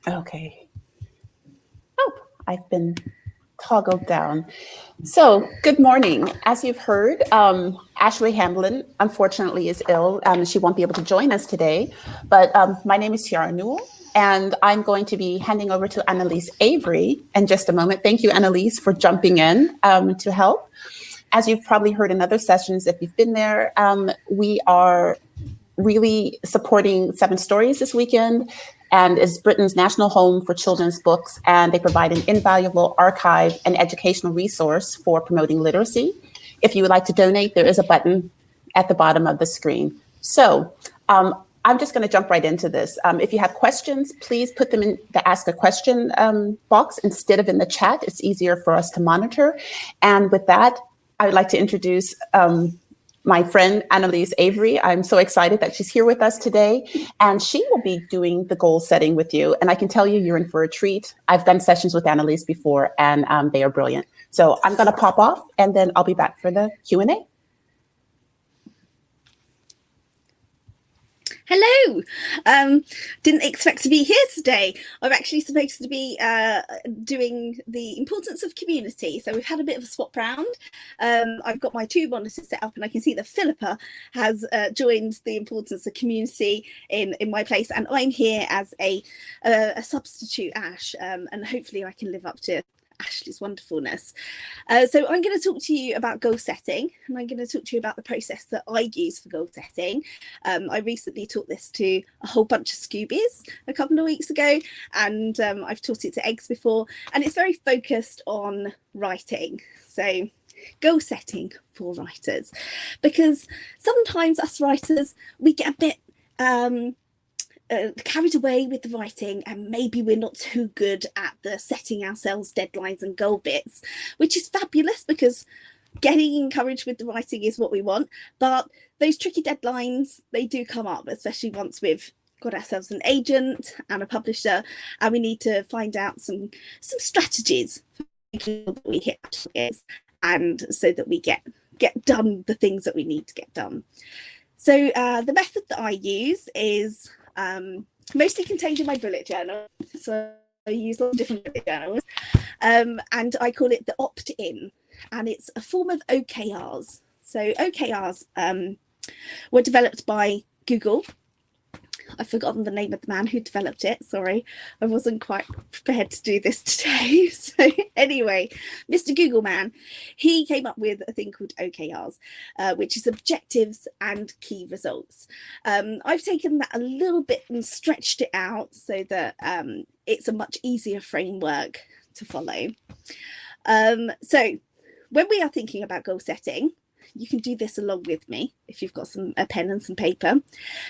Okay. Oh, I've been toggled down. So, good morning. As you've heard, Ashleigh Hambling unfortunately is ill. She won't be able to join us today. But my name is Tiara Newell, and I'm going to be handing over to Annaliese Avery in just a moment. Thank you, Annaliese, for jumping in to help. As you've probably heard in other sessions, if you've been there, we are really supporting Seven Stories this weekend, and is Britain's national home for children's books, and they provide an invaluable archive and educational resource for promoting literacy. If you would like to donate, there is a button at the bottom of the screen. So I'm just going to jump right into this. If you have questions, please put them in the Ask a Question box instead of in the chat. It's easier for us to monitor. And with that, I would like to introduce my friend Annaliese Avery. I'm so excited that she's here with us today, and she will be doing the goal setting with you. And I can tell you, you're in for a treat. I've done sessions with Annaliese before, and they are brilliant. So I'm going to pop off, and then I'll be back for the Q&A. Hello. Didn't expect to be here today. I'm actually supposed to be doing the importance of community. So we've had a bit of a swap round. I've got my two monitors set up, and I can see that Philippa has joined the importance of community in my place. And I'm here as a substitute Ash, and hopefully I can live up to Ashleigh's wonderfulness. So I'm going to talk to you about goal setting, and I'm going to talk to you about the process that I use for goal setting. I recently taught this to a whole bunch of Scoobies a couple of weeks ago, and I've taught it to Eggs before, and it's very focused on writing. So goal setting for writers, because sometimes us writers, we get a bit carried away with the writing, and maybe we're not too good at the setting ourselves deadlines and goal bits, which is fabulous because getting encouraged with the writing is what we want. But those tricky deadlines, they do come up, especially once we've got ourselves an agent and a publisher, and we need to find out some strategies for making sure that we hit targets, and so that we get done the things that we need to get done. So the method that I use is mostly contained in my bullet journal. So I use lots of different bullet journals, and I call it the opt-in, and it's a form of OKRs. So OKRs were developed by Google. I've forgotten the name of the man who developed it. Sorry, I wasn't quite prepared to do this today. So anyway, Mr. Google man, he came up with a thing called OKRs, which is objectives and key results. I've taken that a little bit and stretched it out so that it's a much easier framework to follow. So when we are thinking about goal setting, you can do this along with me if you've got a pen and some paper.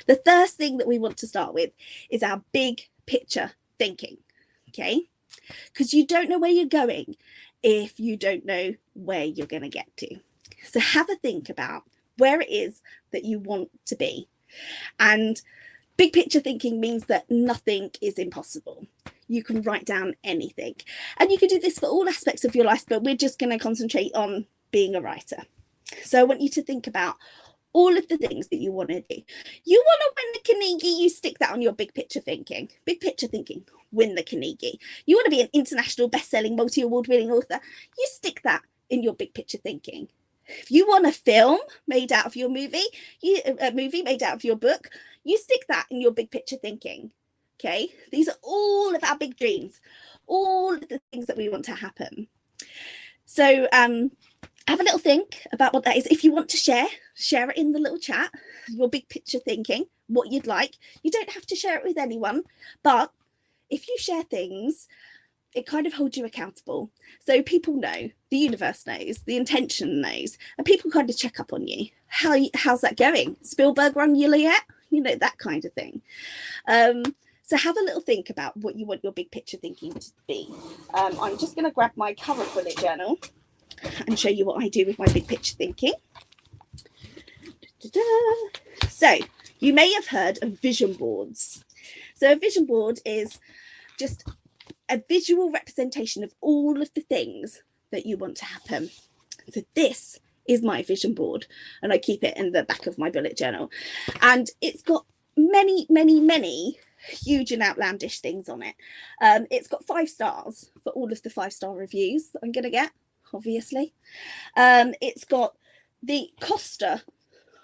The first thing that we want to start with is our big picture thinking, okay? Because you don't know where you're going if you don't know where you're going to get to. So have a think about where it is that you want to be. And big picture thinking means that nothing is impossible. You can write down anything. And you can do this for all aspects of your life, but we're just going to concentrate on being a writer. So I want you to think about all of the things that you want to do. You want to win the Carnegie, you stick that on your big picture thinking. Big picture thinking, win the Carnegie. You want to be an international best-selling, multi-award winning author, you stick that in your big picture thinking. If you want a film made out of your movie, a movie made out of your book, you stick that in your big picture thinking. Okay, these are all of our big dreams, all of the things that we want to happen. So have a little think about what that is. If you want to share it in the little chat, your big picture thinking, what you'd like. You don't have to share it with anyone, but if you share things, it kind of holds you accountable. So people know, the universe knows, the intention knows, and people kind of check up on you. How's that going? Spielberg run you yet? You know, that kind of thing. So have a little think about what you want your big picture thinking to be. I'm just going to grab my current bullet journal and show you what I do with my big picture thinking. So you may have heard of vision boards. So a vision board is just a visual representation of all of the things that you want to happen. So this is my vision board, and I keep it in the back of my bullet journal. And it's got many huge and outlandish things on it. It's got 5 stars for all of the 5-star reviews that I'm going to get, obviously. It's got the Costa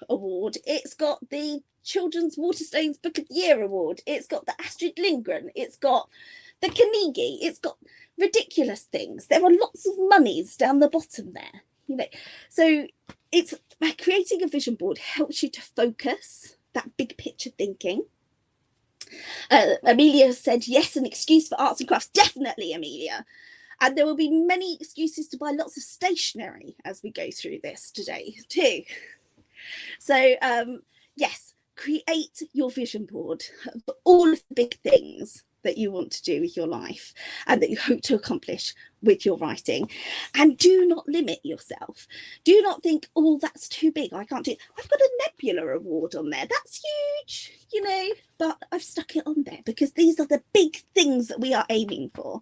Award. It's got the Children's Waterstones Book of the Year Award. It's got the Astrid Lindgren. It's got the Carnegie. It's got ridiculous things. There are lots of monies down the bottom there, you know. So it's creating a vision board helps you to focus that big picture thinking. Amelia said yes, an excuse for arts and crafts. Definitely, Amelia. And there will be many excuses to buy lots of stationery as we go through this today too. So yes, create your vision board for all of the big things that you want to do with your life and that you hope to accomplish with your writing. And do not limit yourself. Do not think, oh, that's too big, I can't do it. I've got a Nebula Award on there. That's huge, you know, but I've stuck it on there because these are the big things that we are aiming for.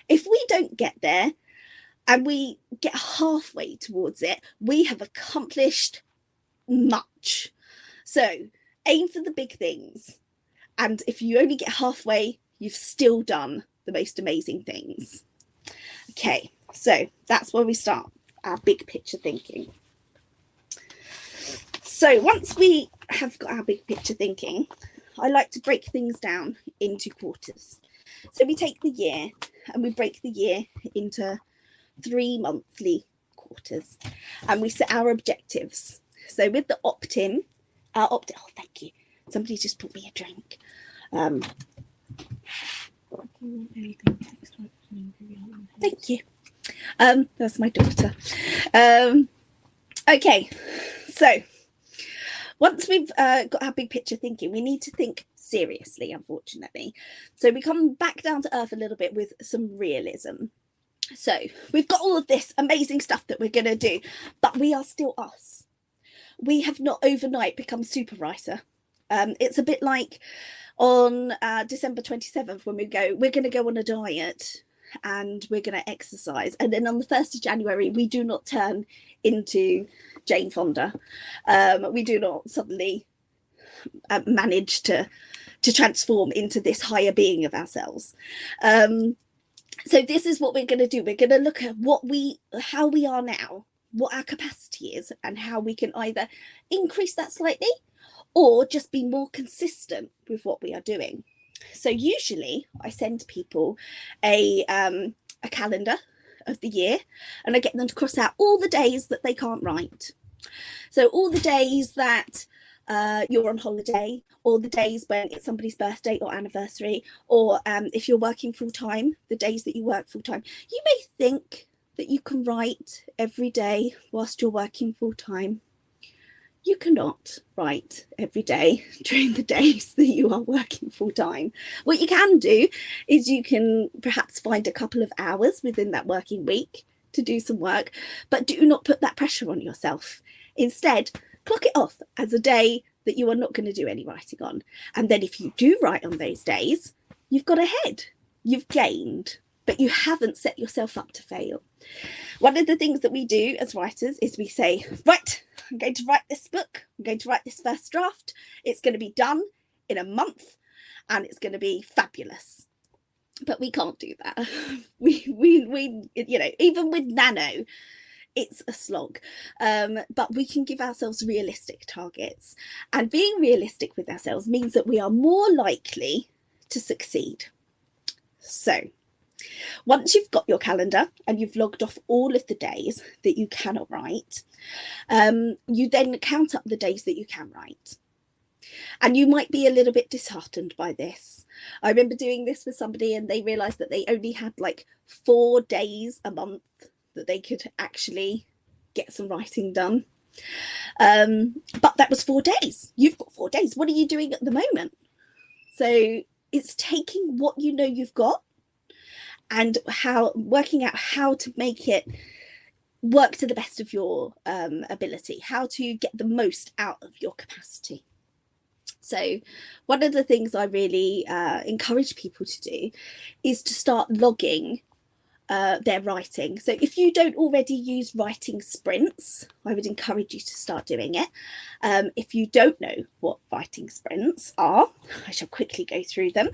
If we don't get there and we get halfway towards it, we have accomplished much. So aim for the big things. And if you only get halfway, you've still done the most amazing things. Okay, so that's where we start our big picture thinking. So once we have got our big picture thinking, I like to break things down into quarters. So we take the year and we break the year into 3 monthly quarters and we set our objectives. So with the opt-in, oh, thank you. Somebody just put me a drink. Thank you. That's my daughter. Okay, so once we've got our big picture thinking, we need to think seriously, unfortunately. So we come back down to earth a little bit with some realism. So we've got all of this amazing stuff that we're going to do, but we are still us. We have not overnight become super writer. It's a bit like on December 27th when we're going to go on a diet and we're going to exercise, and then on the 1st of January we do not turn into Jane Fonda. We do not suddenly manage to transform into this higher being of ourselves. So this is what we're going to do. We're going to look at how we are now, what our capacity is, and how we can either increase that slightly or just be more consistent with what we are doing. So usually I send people a calendar of the year and I get them to cross out all the days that they can't write. So all the days that you're on holiday, or the days when it's somebody's birthday or anniversary, or if you're working full-time, the days that you work full-time. You may think that you can write every day whilst you're working full-time. You cannot write every day during the days that you are working full-time. What you can do is you can perhaps find a couple of hours within that working week to do some work, but do not put that pressure on yourself. Instead, clock it off as a day that you are not going to do any writing on. And then if you do write on those days, you've got ahead, you've gained, but you haven't set yourself up to fail. One of the things that we do as writers is we say, right, I'm going to write this book. I'm going to write this first draft. It's going to be done in a month and it's going to be fabulous. But we can't do that. We you know, even with Nano, it's a slog. But we can give ourselves realistic targets. And being realistic with ourselves means that we are more likely to succeed. So once you've got your calendar and you've logged off all of the days that you cannot write, you then count up the days that you can write. And you might be a little bit disheartened by this. I remember doing this with somebody and they realised that they only had like 4 days a month that they could actually get some writing done. But that was 4 days. You've got 4 days. What are you doing at the moment? So it's taking what you know you've got and working out how to make it work to the best of your ability, how to get the most out of your capacity. So one of the things I really encourage people to do is to start logging their writing. So if you don't already use writing sprints, I would encourage you to start doing it. If you don't know what writing sprints are, I shall quickly go through them.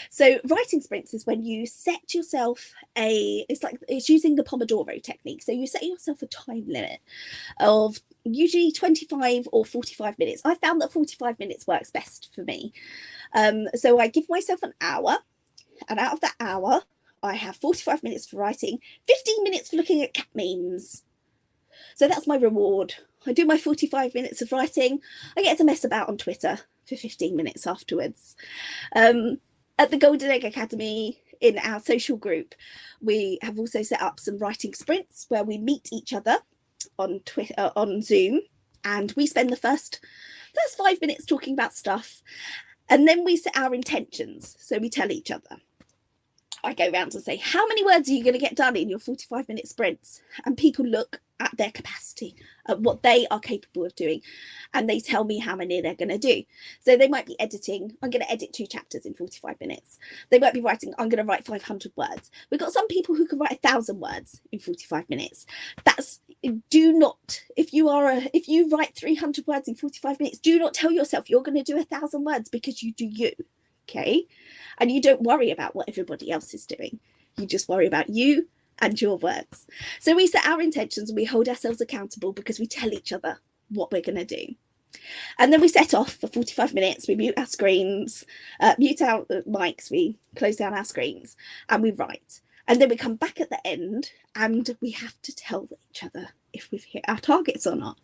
So writing sprints is when you set yourself it's using the Pomodoro technique. So you set yourself a time limit of usually 25 or 45 minutes. I found that 45 minutes works best for me. So I give myself an hour, and out of that hour, I have 45 minutes for writing, 15 minutes for looking at cat memes. So that's my reward. I do my 45 minutes of writing. I get to mess about on Twitter for 15 minutes afterwards. At the Golden Egg Academy, in our social group, we have also set up some writing sprints where we meet each other on Twitter, on Zoom, and we spend the first 5 minutes talking about stuff, and then we set our intentions. So we tell each other. I go around and say, how many words are you going to get done in your 45-minute sprints? And people look at their capacity, at what they are capable of doing, and they tell me how many they're going to do. So they might be editing. I'm going to edit 2 chapters in 45 minutes. They might be writing. I'm going to write 500 words. We've got some people who can write 1,000 words in 45 minutes. If you write 300 words in 45 minutes, do not tell yourself you're going to do 1,000 words, because you do you. Okay. And you don't worry about what everybody else is doing. You just worry about you and your words. So we set our intentions and we hold ourselves accountable because we tell each other what we're going to do. And then we set off for 45 minutes. We mute our screens, mute our mics, we close down our screens, and we write. And then we come back at the end and we have to tell each other if we've hit our targets or not.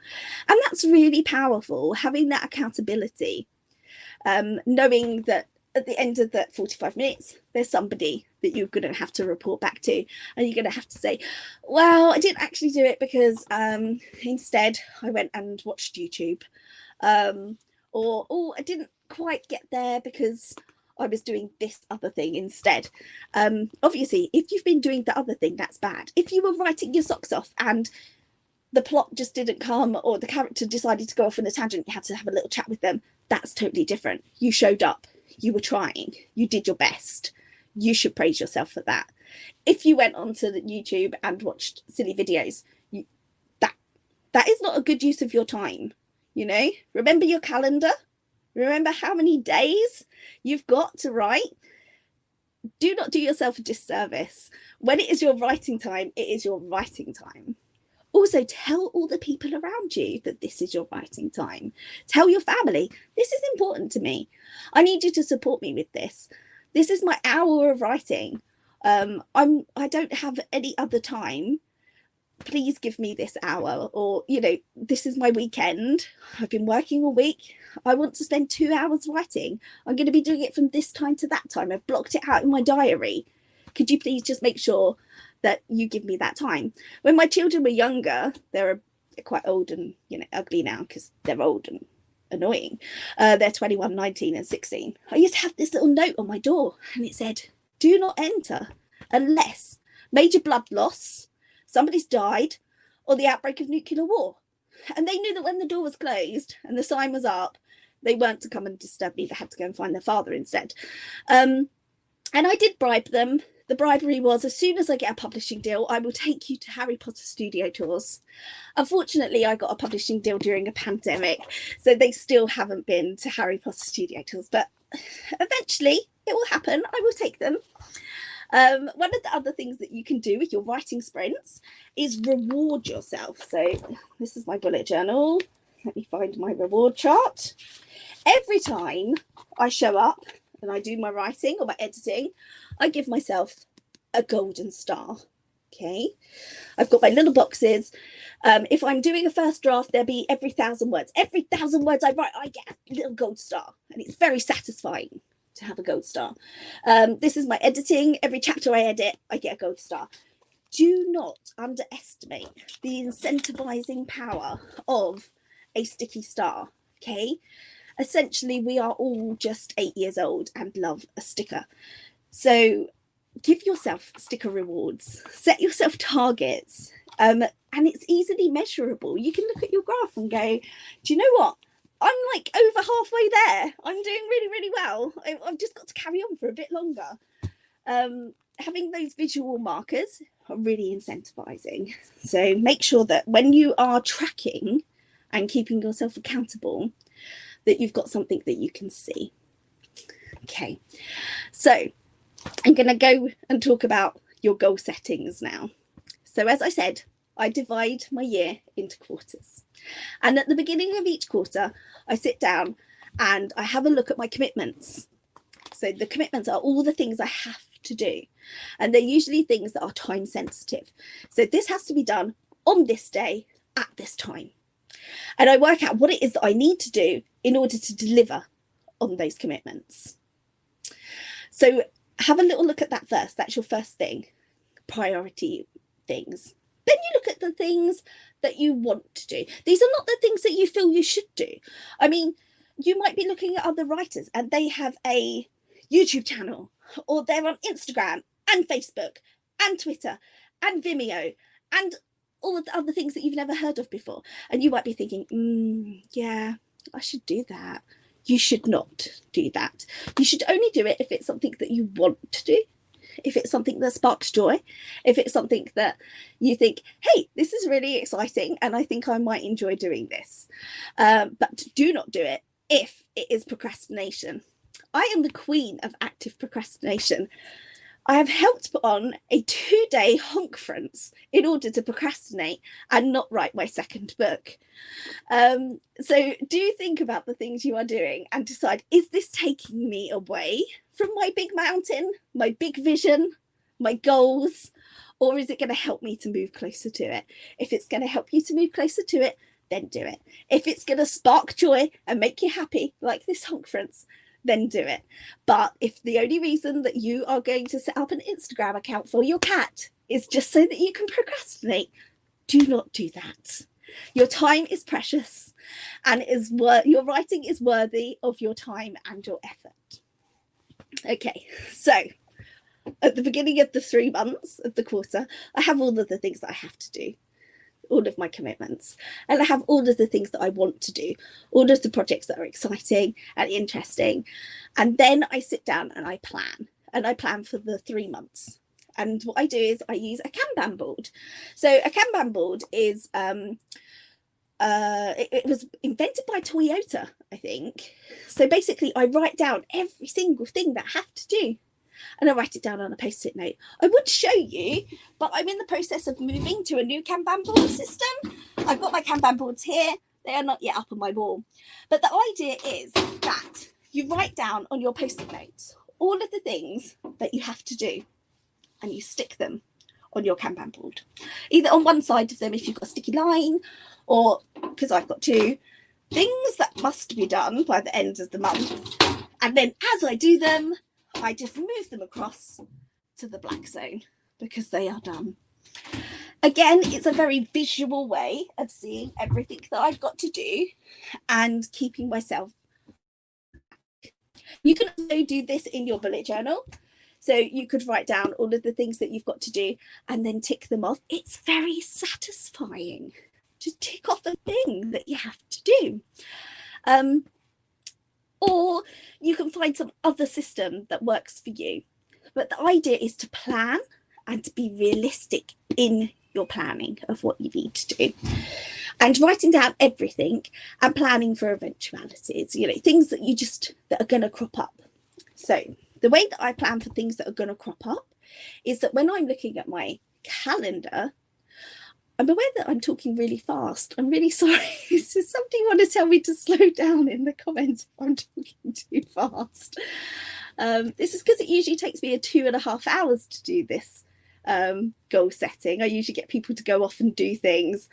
And that's really powerful, having that accountability, knowing that at the end of that 45 minutes, there's somebody that you're going to have to report back to, and you're going to have to say, well, I didn't actually do it because instead I went and watched YouTube, or oh, I didn't quite get there because I was doing this other thing instead. Obviously, if you've been doing the other thing, that's bad. If you were writing your socks off and the plot just didn't come, or the character decided to go off on a tangent, you had to have a little chat with them, that's totally different. You showed up. You were trying, you did your best. You should praise yourself for that. If you went onto the YouTube and watched silly videos, that is not a good use of your time. Remember your calendar. Remember how many days you've got to write. Do not do yourself a disservice. When it is your writing time, it is your writing time. Also, tell all the people around you that this is your writing time. Tell your family, this is important to me. I need you to support me with this. This is my hour of writing. I don't have any other time. Please give me this hour. Or, this is my weekend. I've been working all week. I want to spend 2 hours writing. I'm going to be doing it from this time to that time. I've blocked it out in my diary. Could you please just make sure that you give me that time? When my children were younger, they're quite old and ugly now because they're old and annoying. They're 21, 19 and 16. I used to have this little note on my door, and it said, do not enter unless major blood loss, somebody's died, or the outbreak of nuclear war. And they knew that when the door was closed and the sign was up, they weren't to come and disturb me. They had to go and find their father instead. And I did bribe them. The bribery was, as soon as I get a publishing deal, I will take you to Harry Potter studio tours. Unfortunately, I got a publishing deal during a pandemic, so they still haven't been to Harry Potter studio tours, but eventually it will happen. I will take them. One of the other things that you can do with your writing sprints is reward yourself. So this is my bullet journal. Let me find my reward chart. Every time I show up and I do my writing or my editing, I give myself a golden star. Okay, I've got my little boxes. If I'm doing a first draft, there'll be every 1,000 words. Every 1,000 words I write, I get a little gold star, and it's very satisfying to have a gold star. This is my editing. Every chapter I edit, I get a gold star. Do not underestimate the incentivizing power of a sticky star. Okay, essentially, we are all just 8 years old and love a sticker. So give yourself sticker rewards, set yourself targets, and it's easily measurable. You can look at your graph and go, do you know what? I'm like over halfway there. I'm doing really, really well. I've just got to carry on for a bit longer. Having those visual markers are really incentivizing. So make sure that when you are tracking and keeping yourself accountable, that you've got something that you can see. Okay, so I'm going to go and talk about your goal settings now. So as I said, I divide my year into quarters. And at the beginning of each quarter, I sit down and I have a look at my commitments. So the commitments are all the things I have to do. And they're usually things that are time sensitive. So this has to be done on this day at this time. And I work out what it is that I need to do in order to deliver on those commitments. So have a little look at that first. That's your first thing, priority things. Then you look at the things that you want to do. These are not the things that you feel you should do. I mean, you might be looking at other writers and they have a YouTube channel, or they're on Instagram and Facebook and Twitter and Vimeo and all of the other things that you've never heard of before. And you might be thinking, yeah, I should do that. You should not do that. You should only do it if it's something that you want to do, if it's something that sparks joy, if it's something that you think, hey, this is really exciting and I think I might enjoy doing this. But do not do it if it is procrastination. I am the queen of active procrastination. I have helped put on a 2-day conference in order to procrastinate and not write my second book. So do think about the things you are doing and decide, is this taking me away from my big mountain, my big vision, my goals, or is it going to help me to move closer to it? If it's going to help you to move closer to it, then do it. If it's going to spark joy and make you happy, like this conference, then do it. But if the only reason that you are going to set up an Instagram account for your cat is just so that you can procrastinate, do not do that. Your time is precious and your writing is worthy of your time and your effort. Okay, so at the beginning of the 3 months of the quarter, I have all of the things that I have to do, all of my commitments, and I have all of the things that I want to do, all of the projects that are exciting and interesting. And then I sit down and I plan for the 3 months. And what I do is I use a Kanban board. So a Kanban board is it was invented by Toyota, I think. So basically I write down every single thing that I have to do, and I write it down on a post-it note. I would show you, but I'm in the process of moving to a new Kanban board system. I've got my Kanban boards here. They are not yet up on my wall. But the idea is that you write down on your post-it notes all of the things that you have to do, and you stick them on your Kanban board. Either on one side of them if you've got a sticky line, or, because I've got 2, things that must be done by the end of the month. And then as I do them, I just move them across to the black zone because they are done. Again, it's a very visual way of seeing everything that I've got to do and keeping myself. You can also do this in your bullet journal. So you could write down all of the things that you've got to do and then tick them off. It's very satisfying to tick off a thing that you have to do. Or you can find some other system that works for you. But the idea is to plan and to be realistic in your planning of what you need to do. And writing down everything and planning for eventualities, things that are going to crop up. So the way that I plan for things that are going to crop up is that when I'm looking at my calendar, I'm aware that I'm talking really fast. I'm really sorry. Does somebody want to tell me to slow down in the comments if I'm talking too fast? This is because it usually takes me 2.5 hours to do this goal setting. I usually get people to go off and do things,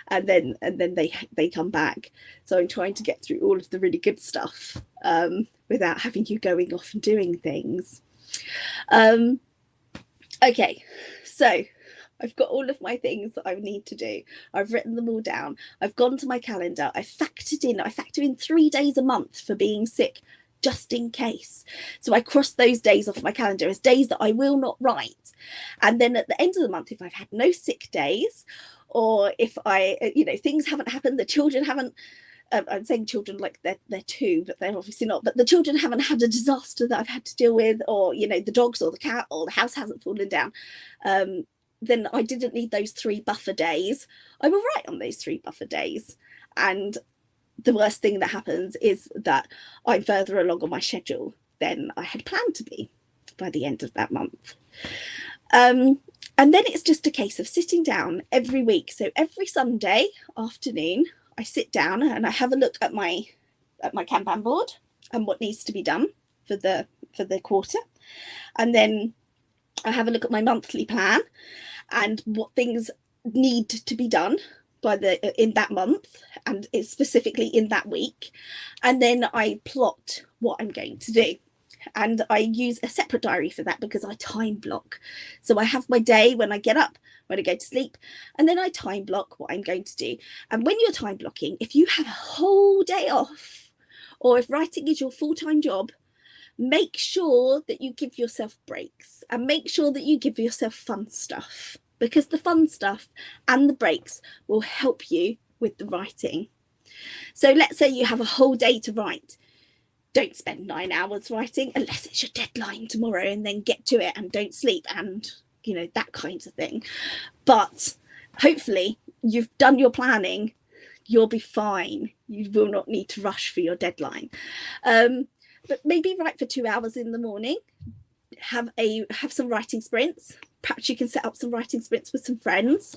and then they come back. So I'm trying to get through all of the really good stuff without having you going off and doing things. Okay, so I've got all of my things that I need to do. I've written them all down. I've gone to my calendar. I factor in 3 days a month for being sick, just in case. So I cross those days off my calendar as days that I will not write. And then at the end of the month, if I've had no sick days, or if things haven't happened, the children haven't, I'm saying children like they're 2, but they're obviously not, but the children haven't had a disaster that I've had to deal with, or, the dogs or the cat or the house hasn't fallen down, then I didn't need those 3 buffer days. I will write on those 3 buffer days. And the worst thing that happens is that I'm further along on my schedule than I had planned to be by the end of that month. And then it's just a case of sitting down every week. So every Sunday afternoon, I sit down and I have a look at my Kanban board and what needs to be done for the quarter. And then I have a look at my monthly plan and what things need to be done in that month, and it's specifically in that week. And then I plot what I'm going to do. And I use a separate diary for that because I time block. So I have my day when I get up, when I go to sleep, and then I time block what I'm going to do. And when you're time blocking, if you have a whole day off, or if writing is your full-time job, make sure that you give yourself breaks and make sure that you give yourself fun stuff, because the fun stuff and the breaks will help you with the writing. So let's say you have a whole day to write. Don't spend 9 hours writing unless it's your deadline tomorrow, and then get to it and don't sleep and, you know, that kind of thing. But hopefully you've done your planning. You'll be fine. You will not need to rush for your deadline. But maybe write for 2 hours in the morning. Have some writing sprints. Perhaps you can set up some writing sprints with some friends.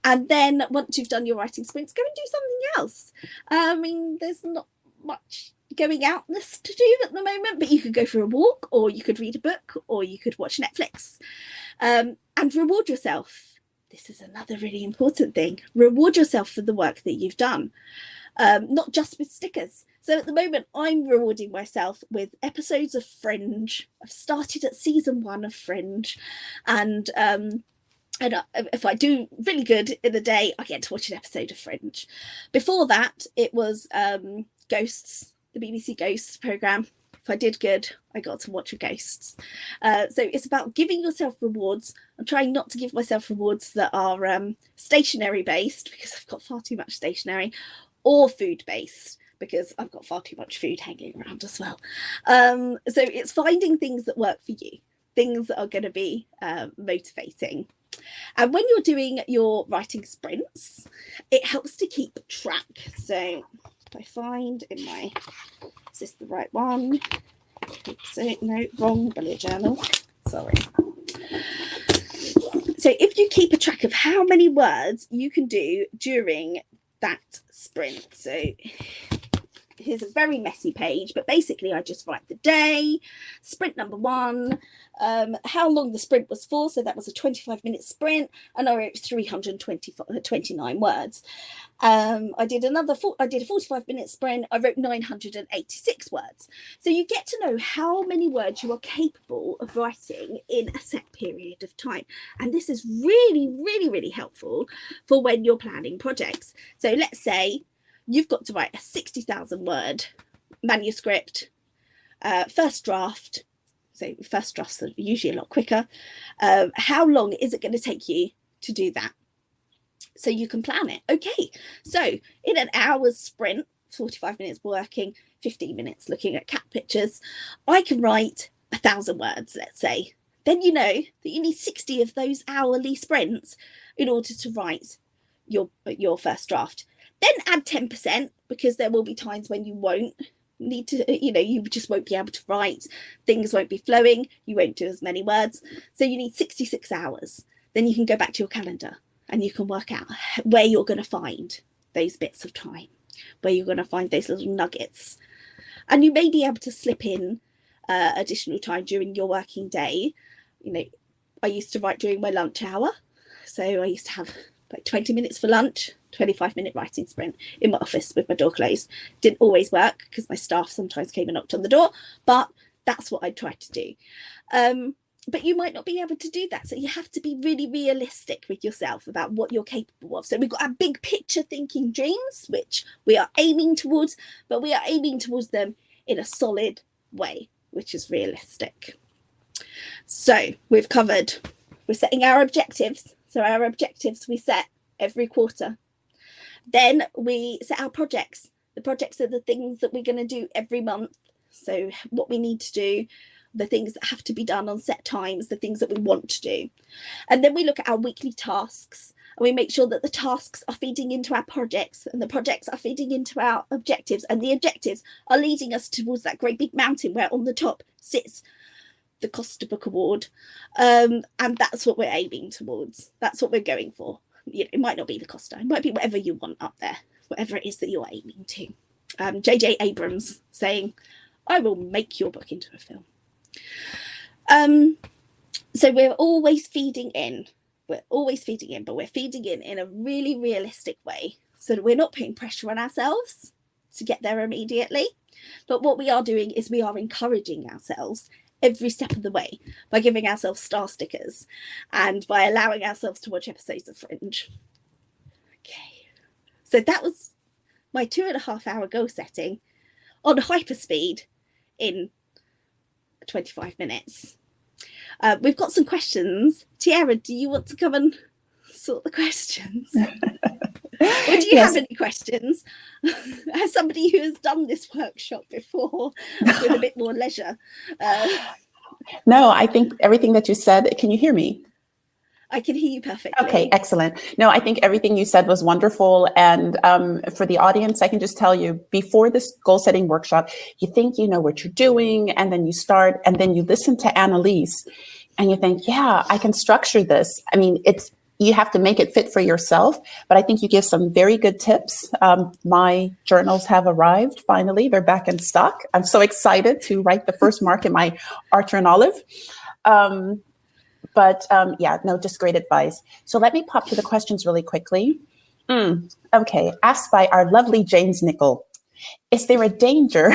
And then once you've done your writing sprints, go and do something else. I mean, there's not much going outness to do at the moment, but you could go for a walk, or you could read a book, or you could watch Netflix, and reward yourself. This is another really important thing. Reward yourself for the work that you've done, not just with stickers. So at the moment, I'm rewarding myself with episodes of Fringe. I've started at season 1 of Fringe, and if I do really good in the day, I get to watch an episode of Fringe. Before that, it was Ghosts, the BBC Ghosts programme. If I did good, I got to watch Ghosts. So it's about giving yourself rewards. I'm trying not to give myself rewards that are stationery based, because I've got far too much stationery, or food based, because I've got far too much food hanging around as well. So it's finding things that work for you, things that are going to be motivating. And when you're doing your writing sprints, it helps to keep track. So if I find in my, is this the right one? So no, wrong bullet journal. Sorry. So if you keep a track of how many words you can do during that sprint. So here's a very messy page, but basically I just write the day, sprint number 1, how long the sprint was for. So that was a 25-minute sprint, and I wrote 329 words. I did a 45-minute sprint. I wrote 986 words. So you get to know how many words you are capable of writing in a set period of time. And this is really, really, really helpful for when you're planning projects. So let's say you've got to write a 60,000 word manuscript, first draft. So first drafts are usually a lot quicker. How long is it going to take you to do that? So you can plan it. Okay, so in an hour's sprint, 45 minutes working, 15 minutes looking at cat pictures, I can write 1,000 words, let's say. Then you know that you need 60 of those hourly sprints in order to write your first draft. Then add 10%, because there will be times when you won't need to, you just won't be able to write. Things won't be flowing. You won't do as many words. So you need 66 hours. Then you can go back to your calendar and you can work out where you're going to find those bits of time, where you're going to find those little nuggets. And you may be able to slip in additional time during your working day. I used to write during my lunch hour. So I used to have like 20 minutes for lunch, 25-minute writing sprint in my office with my door closed. Didn't always work because my staff sometimes came and knocked on the door, but that's what I tried to do. But you might not be able to do that. So you have to be really realistic with yourself about what you're capable of. So we've got our big picture thinking dreams, which we are aiming towards, but we are aiming towards them in a solid way, which is realistic. So we're setting our objectives. So our objectives we set every quarter. Then we set our projects. The projects are the things that we're going to do every month. So what we need to do the things that have to be done on set times, the things that we want to do. And then we look at our weekly tasks, and we make sure that the tasks are feeding into our projects, and the projects are feeding into our objectives, and the objectives are leading us towards that great big mountain where on the top sits the Costa Book Award. And that's what we're aiming towards. That's what we're going for. It might not be the Costa, it might be whatever you want up there, whatever it is that you're aiming to. J.J. Abrams saying, I will make your book into a film. So we're always feeding in. But we're feeding in a really realistic way, so that we're not putting pressure on ourselves to get there immediately. But what we are doing is we are encouraging ourselves every step of the way by giving ourselves star stickers and by allowing ourselves to watch episodes of Fringe. Okay, so that was my 2.5 hour goal setting on hyperspeed in 25 minutes. We've got some questions. Tiara, do you want to come and sort the questions? Or do you have any questions? As somebody who has done this workshop before with a bit more leisure. No, I think everything that you said, can you hear me? I can hear you perfectly. Okay, excellent. No, I think everything you said was wonderful. And for the audience, I can just tell you, before this goal setting workshop, you think you know what you're doing, and then you start, and then you listen to Annaliese, and you think, yeah, I can structure this. I mean, you have to make it fit for yourself, but I think you give some very good tips. My journals have arrived, finally. They're back in stock. I'm so excited to write the first mark in my Archer and Olive. But just great advice. So let me pop to the questions really quickly. Okay, asked by our lovely James Nickel. Is there a danger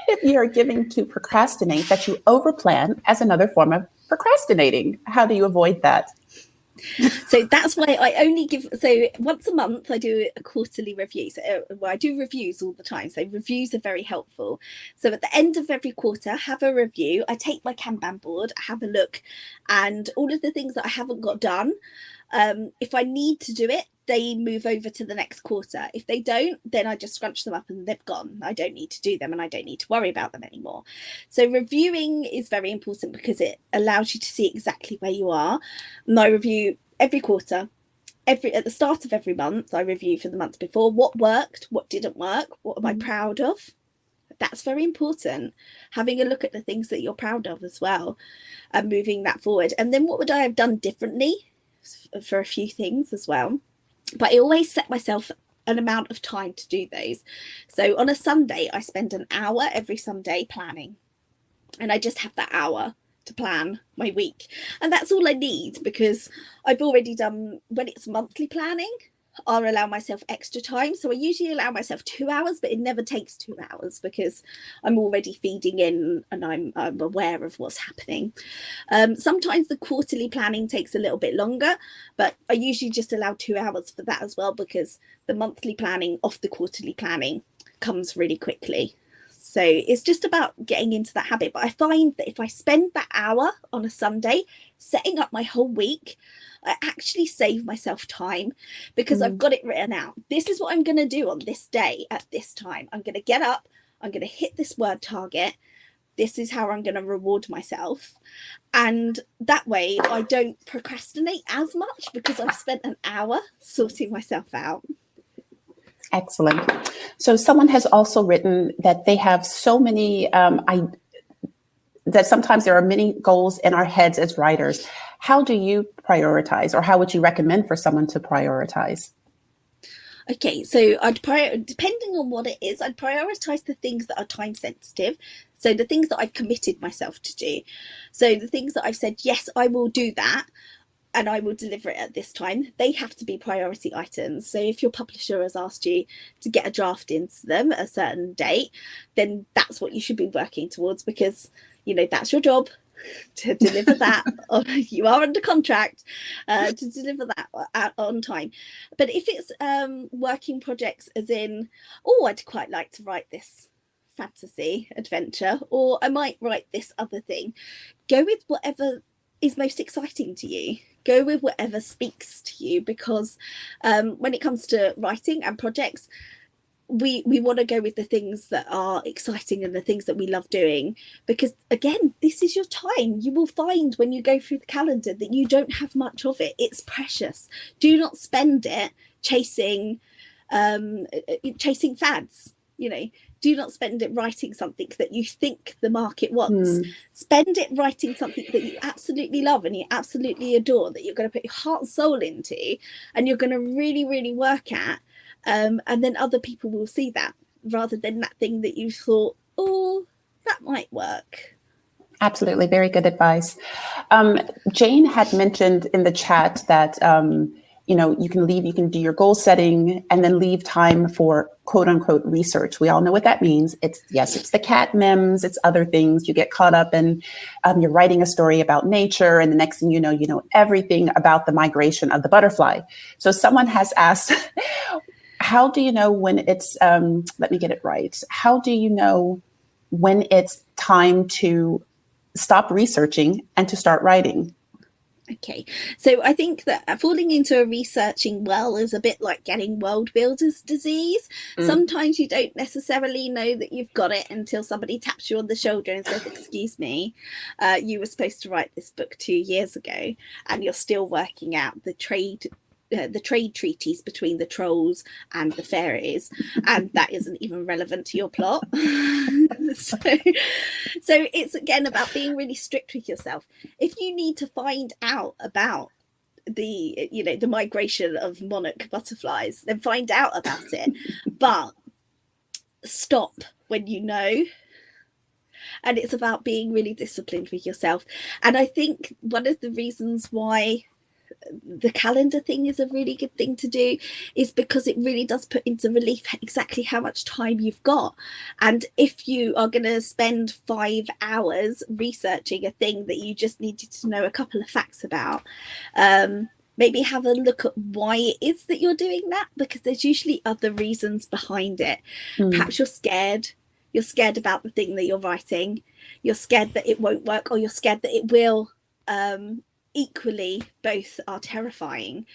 if you are giving to procrastinate that you overplan as another form of procrastinating? How do you avoid that? So that's why I only give, so once a month I do a quarterly review. So I do reviews all the time. So reviews are very helpful. So at the end of every quarter, have a review. I take my Kanban board, have a look, and all of the things that I haven't got done, if I need to do it, they move over to the next quarter. If they don't, then I just scrunch them up and they've gone. I don't need to do them, and I don't need to worry about them anymore. So reviewing is very important because it allows you to see exactly where you are. And I review every quarter. At the start of every month, I review for the month before what worked, what didn't work, what am I proud of. That's very important. Having a look at the things that you're proud of as well, and moving that forward. And then what would I have done differently for a few things as well. But I always set myself an amount of time to do those. So on a Sunday, I spend an hour every Sunday planning. And I just have that hour to plan my week. And that's all I need, because I've already done, when it's monthly planning, I'll allow myself extra time. So I usually allow myself 2 hours, but it never takes 2 hours because I'm already feeding in and I'm aware of what's happening. Sometimes the quarterly planning takes a little bit longer, but I usually just allow 2 hours for that as well, because the monthly planning off the quarterly planning comes really quickly. So it's just about getting into that habit. But I find that if I spend that hour on a Sunday setting up my whole week, I actually save myself time, because I've got it written out. This is what I'm going to do on this day at this time. I'm going to get up. I'm going to hit this word target. This is how I'm going to reward myself. And that way I don't procrastinate as much, because I've spent an hour sorting myself out. Excellent. So someone has also written that they have so many, that sometimes there are many goals in our heads as writers. How do you prioritize, or how would you recommend for someone to prioritize? Okay, so depending on what it is, I'd prioritize the things that are time sensitive. So the things that I've committed myself to do. So the things that I've said, yes, I will do that, and I will deliver it at this time, they have to be priority items. So if your publisher has asked you to get a draft into them at a certain date, then that's what you should be working towards, because, you know, that's your job to deliver that. You are under contract to deliver that on time. But if it's working projects, as in, oh, I'd quite like to write this fantasy adventure, or I might write this other thing, go with whatever is most exciting to you. Go with whatever speaks to you, because when it comes to writing and projects, we want to go with the things that are exciting and the things that we love doing, because again, this is your time. You will find when you go through the calendar that you don't have much of it. It's precious. Do not spend it chasing fads. Do not spend it writing something that you think the market wants. Spend it writing something that you absolutely love and you absolutely adore, that you're going to put your heart and soul into, and you're going to really, really work at. And then other people will see that, rather than that thing that you thought, oh, that might work. Absolutely. Very good advice. Jane had mentioned in the chat that, you can do your goal setting and then leave time for quote unquote research. We all know what that means. It's the cat memes, it's other things. You get caught up in, you're writing a story about nature, and the next thing you know everything about the migration of the butterfly. So someone has asked, how do you know when it's, let me get it right. How do you know when it's time to stop researching and to start writing? Okay, so I think that falling into a researching well is a bit like getting world builder's disease. Sometimes you don't necessarily know that you've got it until somebody taps you on the shoulder and says, excuse me, you were supposed to write this book 2 years ago, and you're still working out the trade treaties between the trolls and the fairies, and that isn't even relevant to your plot. so it's again about being really strict with yourself. If you need to find out about the migration of monarch butterflies, then find out about it, but stop when you know. And it's about being really disciplined with yourself. And I think one of the reasons why the calendar thing is a really good thing to do is because it really does put into relief exactly how much time you've got. And if you are going to spend 5 hours researching a thing that you just needed to know a couple of facts about, maybe have a look at why it is that you're doing that, because there's usually other reasons behind it. Perhaps you're scared about the thing that you're writing, you're scared that it won't work, or you're scared that it will. Equally, both are terrifying.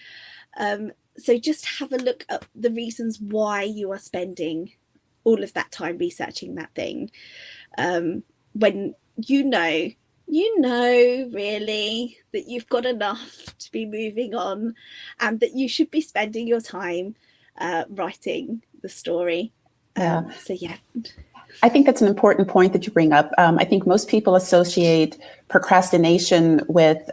So just have a look at the reasons why you are spending all of that time researching that thing. When you know really that you've got enough to be moving on, and that you should be spending your time writing the story. So yeah. I think that's an important point that you bring up. I think most people associate procrastination with,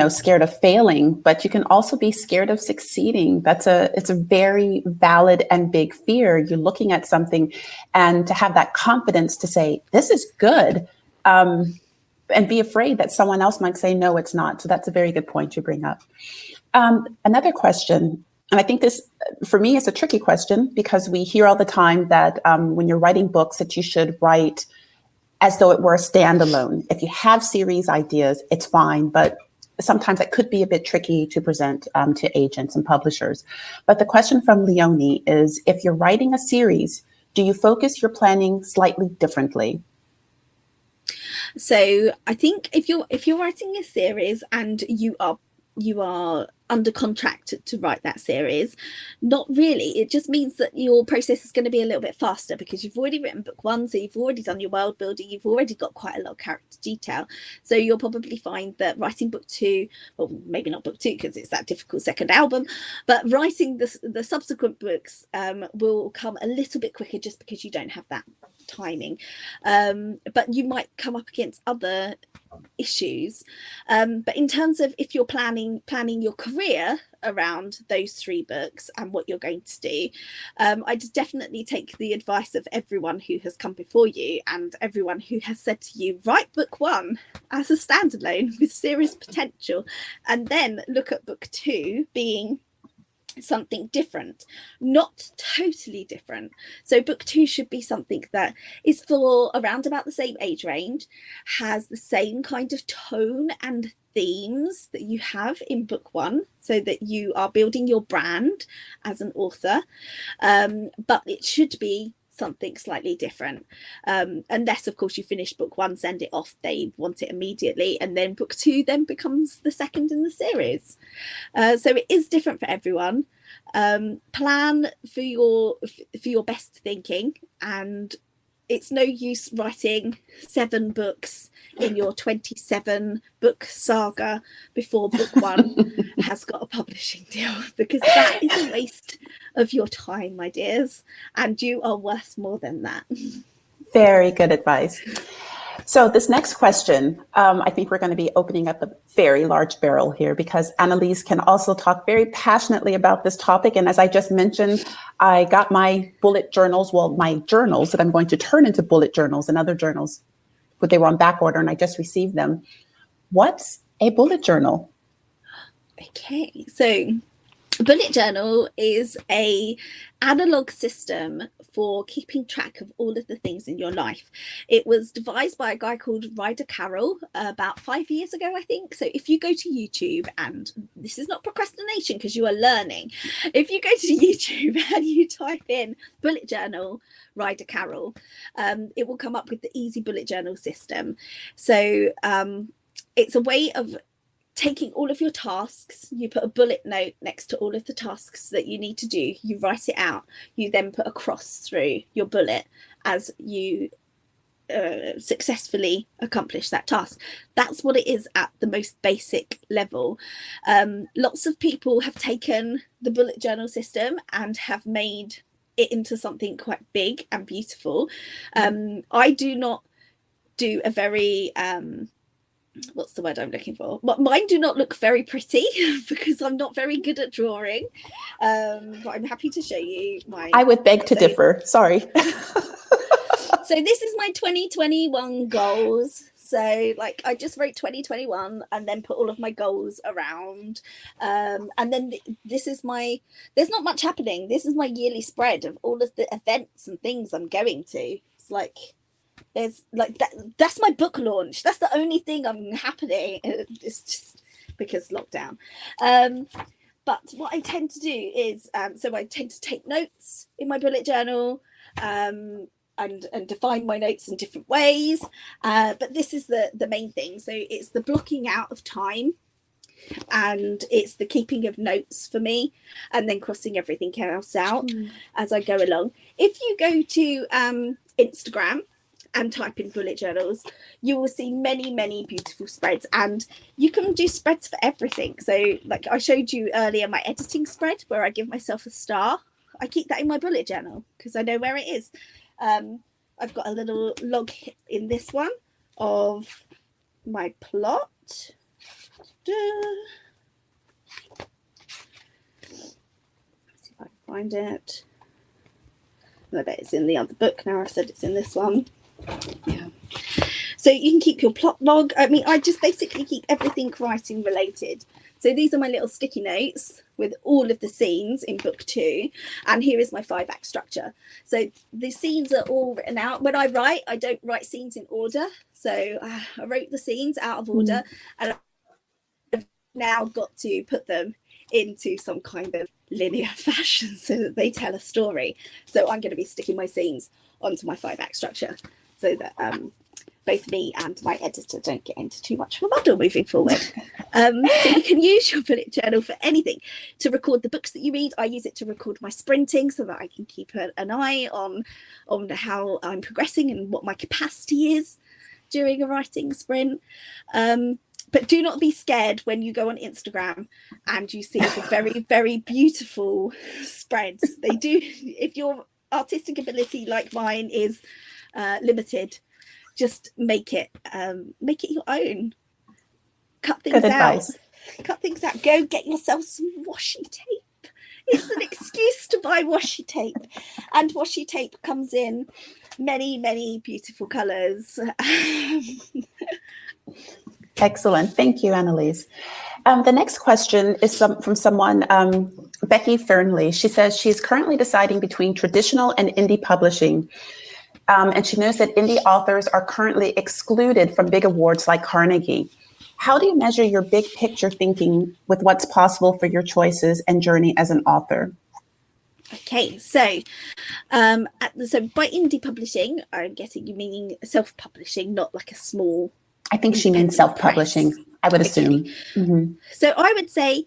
scared of failing, but you can also be scared of succeeding. It's a very valid and big fear. You're looking at something, and to have that confidence to say, this is good, and be afraid that someone else might say, no, it's not. So that's a very good point you bring up. Another question. And I think this, for me, is a tricky question, because we hear all the time that when you're writing books that you should write as though it were a standalone. If you have series ideas, it's fine, but sometimes it could be a bit tricky to present to agents and publishers. But the question from Leonie is, if you're writing a series, do you focus your planning slightly differently? So I think if you're writing a series and you are under contract to write that series, not really. It just means that your process is going to be a little bit faster, because you've already written book 1, so you've already done your world building, you've already got quite a lot of character detail. So you'll probably find that writing book 2, well, maybe not book 2 because it's that difficult second album, but writing the subsequent books will come a little bit quicker, just because you don't have that timing. But you might come up against other issues. But in terms of if you're planning your career around those 3 books and what you're going to do, I just definitely take the advice of everyone who has come before you and everyone who has said to you, write book 1 as a standalone with serious potential, and then look at book 2 being something different, not totally different. So book 2 should be something that is for around about the same age range, has the same kind of tone and themes that you have in book 1, so that you are building your brand as an author, but it should be something slightly different. Unless, of course, you finish book 1, send it off, they want it immediately, and then book 2 then becomes the second in the series. So it is different for everyone. Plan for your best thinking, and it's no use writing 7 books in your 27 book saga before book 1 has got a publishing deal, because that is a waste of your time, my dears, and you are worth more than that. Very good advice. So this next question, I think we're going to be opening up a very large barrel here, because Annaliese can also talk very passionately about this topic. And as I just mentioned, I got my bullet journals, my journals that I'm going to turn into bullet journals and other journals, but they were on back order and I just received them. What's a bullet journal? Okay, so a bullet journal is a analog system for keeping track of all of the things in your life. It was devised by a guy called Ryder Carroll about 5 years ago, I think. So if you go to YouTube, and this is not procrastination because you are learning, if you go to YouTube and you type in bullet journal Ryder Carroll, it will come up with the easy bullet journal system. So it's a way of taking all of your tasks, you put a bullet note next to all of the tasks that you need to do, you write it out, you then put a cross through your bullet as you successfully accomplish that task. That's what it is at the most basic level. Lots of people have taken the bullet journal system and have made it into something quite big and beautiful. I do not do a very what's the word I'm looking for? Mine do not look very pretty because I'm not very good at drawing. But I'm happy to show you mine. I would beg to differ. Sorry. So this is my 2021 goals. So like I just wrote 2021 and then put all of my goals around. And then this is there's not much happening. This is my yearly spread of all of the events and things I'm going to. It's like, there's like that's my book launch. That's the only thing I'm happening. It's just because lockdown. But what I tend to do is so I tend to take notes in my bullet journal and define my notes in different ways. But this is the main thing. So it's the blocking out of time, and it's the keeping of notes for me, and then crossing everything else out as I go along. If you go to Instagram and type in bullet journals, you will see many beautiful spreads, and you can do spreads for everything. So like I showed you earlier, my editing spread where I give myself a star, I keep that in my bullet journal because I know where it is. I've got a little log in this one of my plot. Let's see if I can find it. I bet it's in the other book now. I've said it's in this one. Yeah. So you can keep your plot log. I mean, I just basically keep everything writing related. So these are my little sticky notes with all of the scenes in book 2. And here is my 5-act structure. So the scenes are all written out. When I write, I don't write scenes in order. So I wrote the scenes out of order, and I've now got to put them into some kind of linear fashion so that they tell a story. So I'm going to be sticking my scenes onto my 5-act structure so that both me and my editor don't get into too much of a muddle moving forward. So you can use your bullet journal for anything. To record the books that you read, I use it to record my sprinting so that I can keep an eye on how I'm progressing and what my capacity is during a writing sprint. But do not be scared when you go on Instagram and you see the very beautiful spreads. They do, if your artistic ability like mine is limited, just make it your own. Cut things out. Cut things out. Go get yourself some washi tape. It's an excuse to buy washi tape, and washi tape comes in many beautiful colours. Excellent. Thank you, Annaliese. The next question is from someone, Becky Fernley. She says she's currently deciding between traditional and indie publishing. And she knows that indie authors are currently excluded from big awards like Carnegie. How do you measure your big picture thinking with what's possible for your choices and journey as an author? Okay, so so by indie publishing, I'm guessing you meaning self-publishing, not like a small. I think she means self-publishing. Press. I would Okay. assume. Mm-hmm. So I would say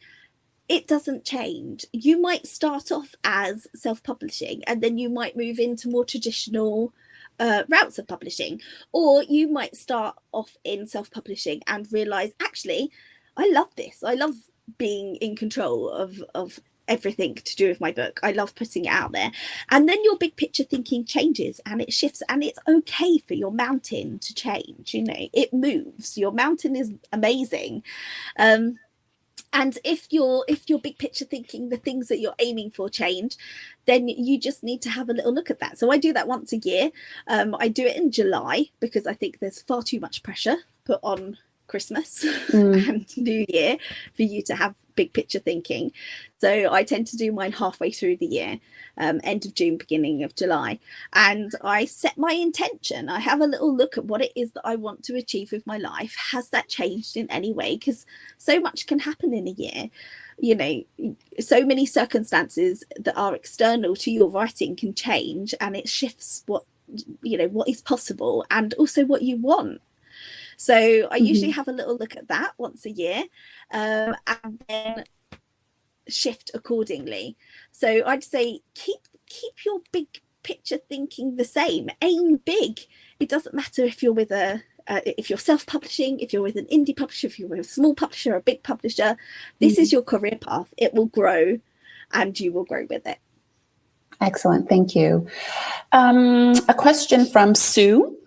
it doesn't change. You might start off as self-publishing, and then you might move into more traditional routes of publishing, or you might start off in self-publishing and realize, actually, I love this. I love being in control of everything to do with my book. I love putting it out there. And then your big picture thinking changes and it shifts, and it's okay for your mountain to change. You know, it moves. Your mountain is amazing. And if your big picture thinking, the things that you're aiming for change, then you just need to have a little look at that. So I do that once a year. I do it in July because I think there's far too much pressure put on Christmas and New Year for you to have big picture thinking. So I tend to do mine halfway through the year, end of June, beginning of July, and I set my intention. I have a little look at what it is that I want to achieve with my life. Has that changed in any way? Because so much can happen in a year. You know, so many circumstances that are external to your writing can change, and it shifts what is possible and also what you want. So I usually have a little look at that once a year, and then shift accordingly. So I'd say keep your big picture thinking the same. Aim big. It doesn't matter if you're with if you're self-publishing, if you're with an indie publisher, if you're with a small publisher or a big publisher. This is your career path. It will grow, and you will grow with it. Excellent. Thank you. A question from Sue.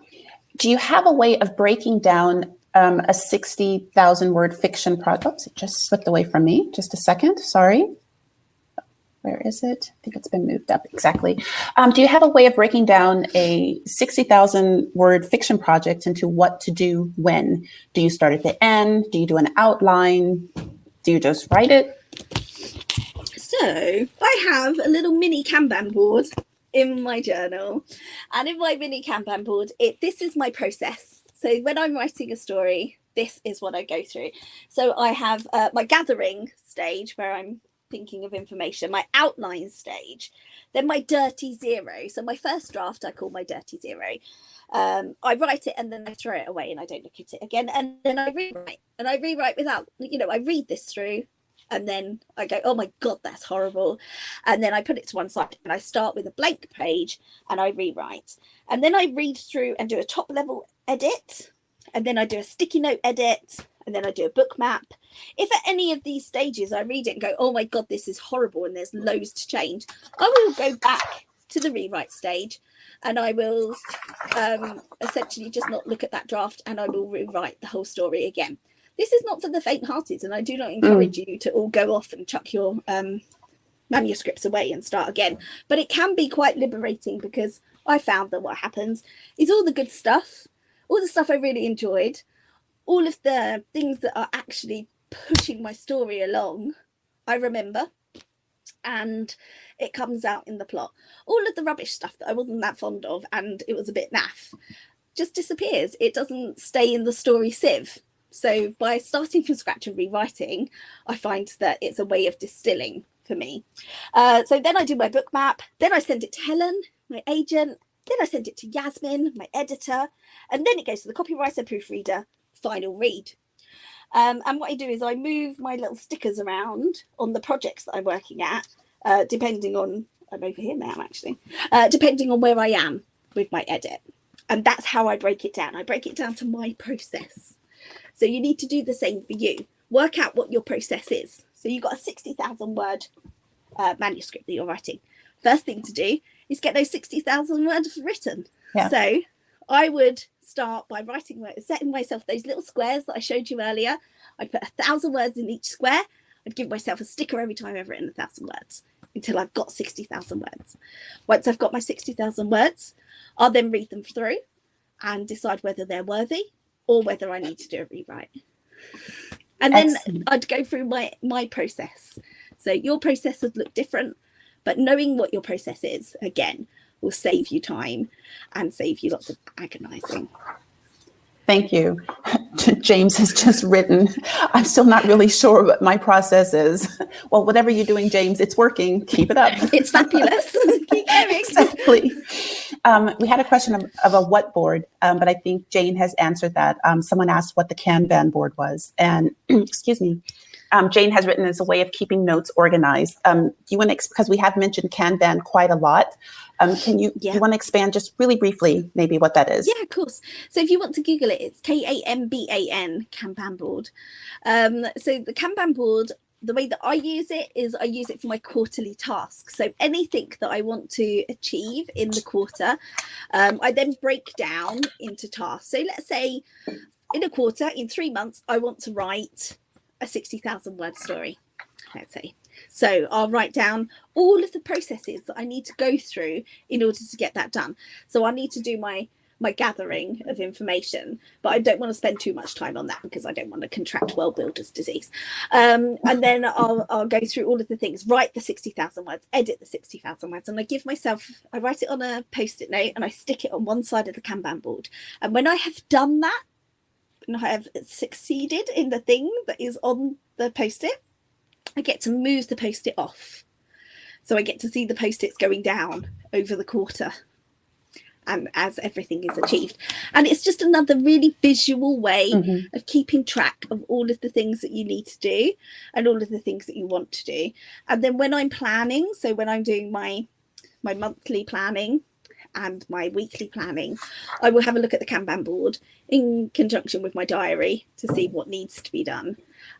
Do you have a way of breaking down a 60,000 word fiction project? Oops, it just slipped away from me. Just a second. Sorry. Where is it? I think it's been moved up. Exactly. Do you have a way of breaking down a 60,000 word fiction project into what to do when? Do you start at the end? Do you do an outline? Do you just write it? So I have a little mini Kanban board in my journal, and in my mini Kanban board, this is my process. So when I'm writing a story, this is what I go through. So I have my gathering stage where I'm thinking of information, my outline stage, then my dirty zero. So my first draft I call my dirty zero. I write it and then I throw it away and I don't look at it again, and then I rewrite without, I read this through. And then I go, oh my God, that's horrible. And then I put it to one side and I start with a blank page and I rewrite. And then I read through and do a top level edit. And then I do a sticky note edit. And then I do a book map. If at any of these stages I read it and go, oh my God, this is horrible and there's loads to change, I will go back to the rewrite stage and I will essentially just not look at that draft and I will rewrite the whole story again. This is not for the faint-hearted, and I do not encourage you to all go off and chuck your manuscripts away and start again. But it can be quite liberating, because I found that what happens is all the good stuff, all the stuff I really enjoyed, all of the things that are actually pushing my story along, I remember, and it comes out in the plot. All of the rubbish stuff that I wasn't that fond of and it was a bit naff just disappears. It doesn't stay in the story sieve. So by starting from scratch and rewriting, I find that it's a way of distilling for me. So then I do my book map. Then I send it to Helen, my agent. Then I send it to Yasmin, my editor. And then it goes to the copywriter, proofreader, final read. And what I do is I move my little stickers around on the projects that I'm working at, depending on, I'm over here now actually, depending on where I am with my edit. And that's how I break it down. I break it down to my process. So you need to do the same for you. Work out what your process is. So you've got a 60,000 word manuscript that you're writing. First thing to do is get those 60,000 words written. Yeah. So I would start by setting myself those little squares that I showed you earlier. I'd put 1,000 words in each square. I'd give myself a sticker every time I've written 1,000 words until I've got 60,000 words. Once I've got my 60,000 words, I'll then read them through and decide whether they're worthy or whether I need to do a rewrite. And then I'd go through my process. So your process would look different, but knowing what your process is, again, will save you time and save you lots of agonizing. Thank you. James has just written, I'm still not really sure what my process is. Well, whatever you're doing, James, it's working. Keep it up. It's fabulous. Keep going. Exactly. We had a question of a what board, but I think Jane has answered that. Someone asked what the Kanban board was. And excuse me, Jane has written as a way of keeping notes organized. Do you want to, because we have mentioned Kanban quite a lot. Do you want to expand just really briefly, maybe what that is? Yeah, of course. So if you want to Google it, it's Kanban, Kanban board. So the Kanban board, the way that I use it is I use it for my quarterly tasks. So anything that I want to achieve in the quarter, I then break down into tasks. So let's say in a quarter, in 3 months, I want to write a 60,000 word story, let's say. So I'll write down all of the processes that I need to go through in order to get that done. So I need to do my gathering of information, but I don't want to spend too much time on that because I don't want to contract world builder's disease. And then I'll go through all of the things, write the 60,000 words, edit the 60,000 words, and I write it on a post-it note and I stick it on one side of the Kanban board. And when I have done that, and I have succeeded in the thing that is on the post-it, I get to move the post-it off. So I get to see the post-its going down over the quarter and as everything is achieved. And it's just another really visual way of keeping track of all of the things that you need to do and all of the things that you want to do. And then when I'm planning, so when I'm doing my monthly planning and my weekly planning, I will have a look at the Kanban board in conjunction with my diary to see what needs to be done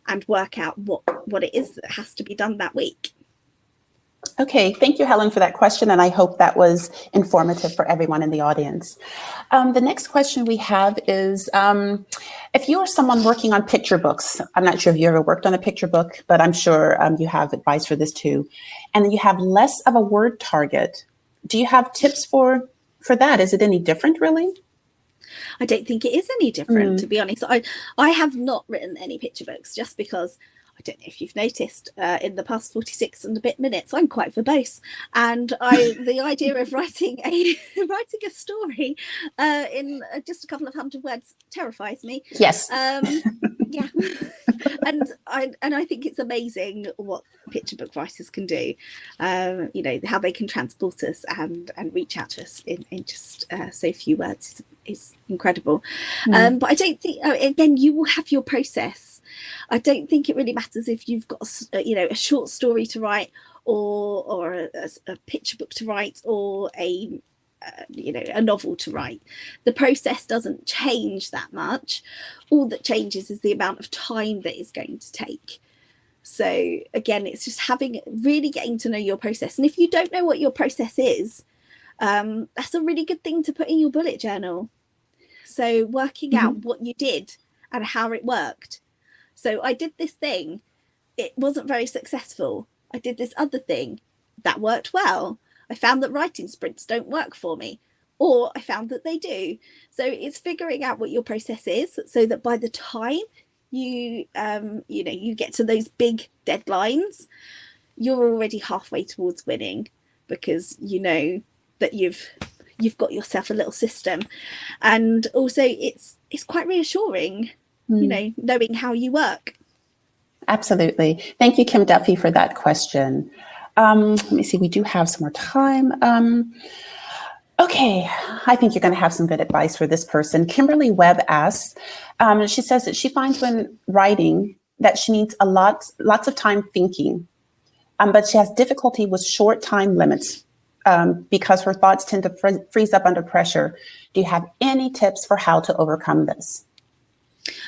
and work out what it is that has to be done that week. Okay, thank you, Helen, for that question, and I hope that was informative for everyone in the audience. The next question we have is, if you are someone working on picture books, I'm not sure if you ever worked on a picture book, but I'm sure you have advice for this too, and you have less of a word target, do you have tips for that? Is it any different, really? I don't think it is any different, to be honest. I have not written any picture books just because, I don't know if you've noticed, in the past 46 and a bit minutes, I'm quite verbose. And the idea of writing a story in just a couple of hundred words terrifies me. Yes. Yeah. and I think it's amazing what picture book writers can do. How they can transport us and reach out to us in just so few words is incredible. But I don't think, again, you will have your process. I don't think it really matters if you've got a short story to write or a picture book to write or a novel to write. The process doesn't change that much. All that changes is the amount of time that it's going to take. So again, it's just really getting to know your process. And if you don't know what your process is, that's a really good thing to put in your bullet journal. So working out what you did and how it worked. So I did this thing, it wasn't very successful. I did this other thing that worked well. I found that writing sprints don't work for me, or I found that they do. So it's figuring out what your process is so that by the time you get to those big deadlines, you're already halfway towards winning because you know that you've got yourself a little system. And also it's quite reassuring, knowing how you work. Absolutely. Thank you, Kim Duffy, for that question. Let me see, we do have some more time. Okay, I think you're going to have some good advice for this person. Kimberly Webb asks, she says that she finds when writing that she needs lots of time thinking, but she has difficulty with short time limits because her thoughts tend to freeze up under pressure. Do you have any tips for how to overcome this?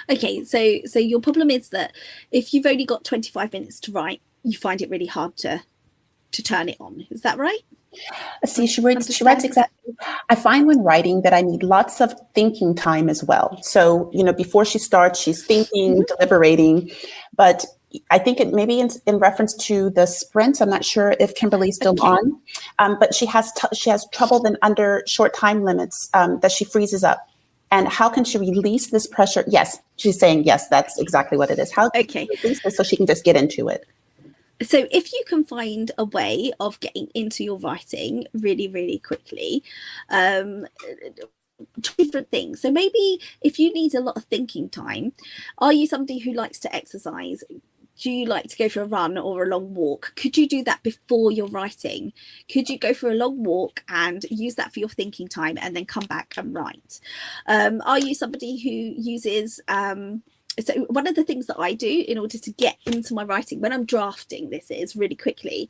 Okay, so your problem is that if you've only got 25 minutes to write, you find it really hard to turn it on. Is that right? See, she writes exactly. I find when writing that I need lots of thinking time as well. So, before she starts, she's thinking, deliberating, but I think it maybe in reference to the sprints. I'm not sure if Kimberly's still on, but she has trouble then under short time limits that she freezes up. And how can she release this pressure? Yes, she's saying yes. That's exactly what it is. How can she release this so she can just get into it? So if you can find a way of getting into your writing really, really quickly, different things. So maybe if you need a lot of thinking time, are you somebody who likes to exercise? Do you like to go for a run or a long walk? Could you do that before you're writing? Could you go for a long walk and use that for your thinking time and then come back and write? Are you somebody who uses so one of the things that I do in order to get into my writing when I'm drafting, this is really quickly,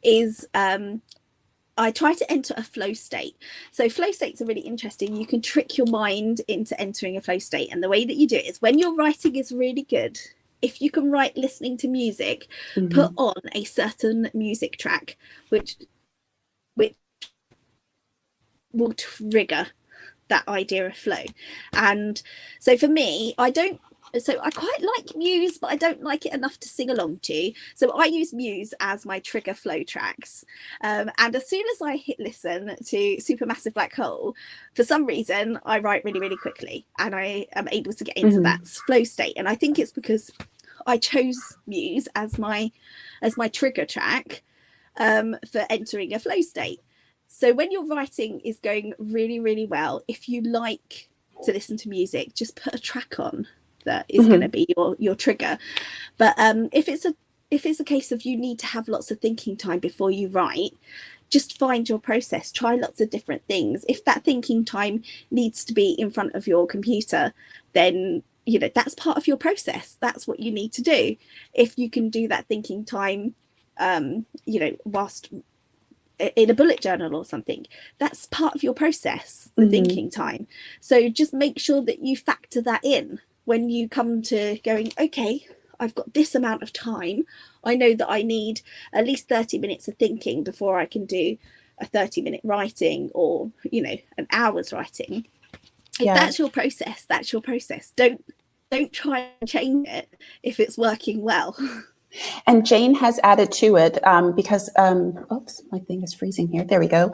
is I try to enter a flow state. So flow states are really interesting. You can trick your mind into entering a flow state. And the way that you do it is when your writing is really good, if you can write listening to music, put on a certain music track, which will trigger that idea of flow. And so for me, I quite like Muse, but I don't like it enough to sing along to. So I use Muse as my trigger flow tracks. And as soon as I hit listen to Supermassive Black Hole, for some reason, I write really, really quickly and I am able to get into that flow state. And I think it's because I chose Muse as my trigger track for entering a flow state. So when your writing is going really, really well, if you like to listen to music, just put a track on that is going to be your trigger. But if it's a case of you need to have lots of thinking time before you write, just find your process, try lots of different things. If that thinking time needs to be in front of your computer, then that's part of your process. That's what you need to do. If you can do that thinking time whilst in a bullet journal or something, that's part of your process, the thinking time. So just make sure that you factor that in when you come to going, okay, I've got this amount of time. I know that I need at least 30 minutes of thinking before I can do a 30-minute writing or, an hour's writing. If that's your process, that's your process. Don't try and change it if it's working well. And Jane has added to it because, oops, my thing is freezing here. There we go.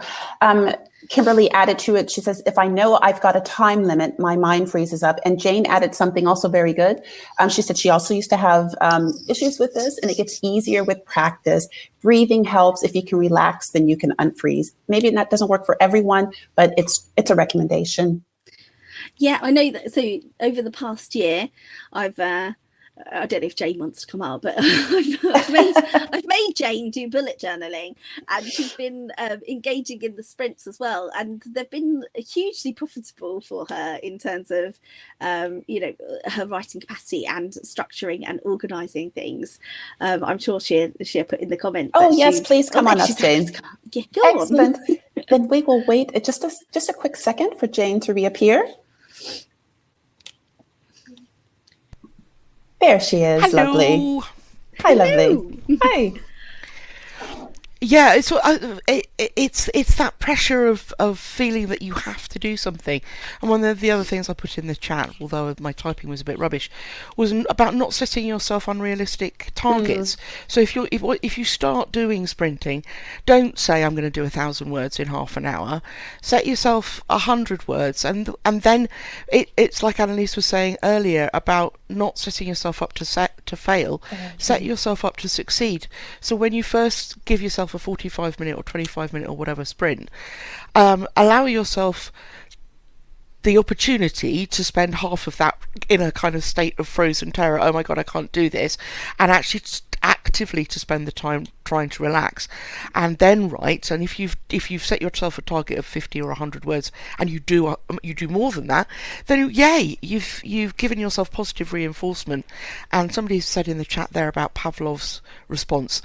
Kimberly added to it. She says, if I know I've got a time limit, my mind freezes up. And Jane added something also very good. She said she also used to have issues with this, and it gets easier with practice. Breathing helps. If you can relax, then you can unfreeze. Maybe that doesn't work for everyone, but it's a recommendation. Yeah, I know that. So over the past year, I don't know if Jane wants to come out, but I've made Jane do bullet journaling, and she's been engaging in the sprints as well, and they've been hugely profitable for her in terms of her writing capacity and structuring and organising things. I'm sure she'll put in the comment. Oh yes, please come on up, Jane. Yeah, go Excellent. on. Then we will wait just a quick second for Jane to reappear. There she is. Hello. Lovely. Hi, lovely. Hi. Yeah, it's that pressure of feeling that you have to do something. And one of the other things I put in the chat, although my typing was a bit rubbish, was about not setting yourself unrealistic targets. So if you start doing sprinting, don't say I'm going to do 1,000 words in half an hour. Set yourself 100 words, and then it's like Annaliese was saying earlier about not setting yourself up to fail. Set yourself up to succeed. So when you first give yourself a 45-minute or 25-minute or whatever sprint, allow yourself the opportunity to spend half of that in a kind of state of frozen terror. Oh my God, I can't do this. And actually actively to spend the time trying to relax and then write. And if you've set yourself a target of 50 or 100 words and you do more than that, then yay, you've given yourself positive reinforcement. And somebody said in the chat there about Pavlov's response.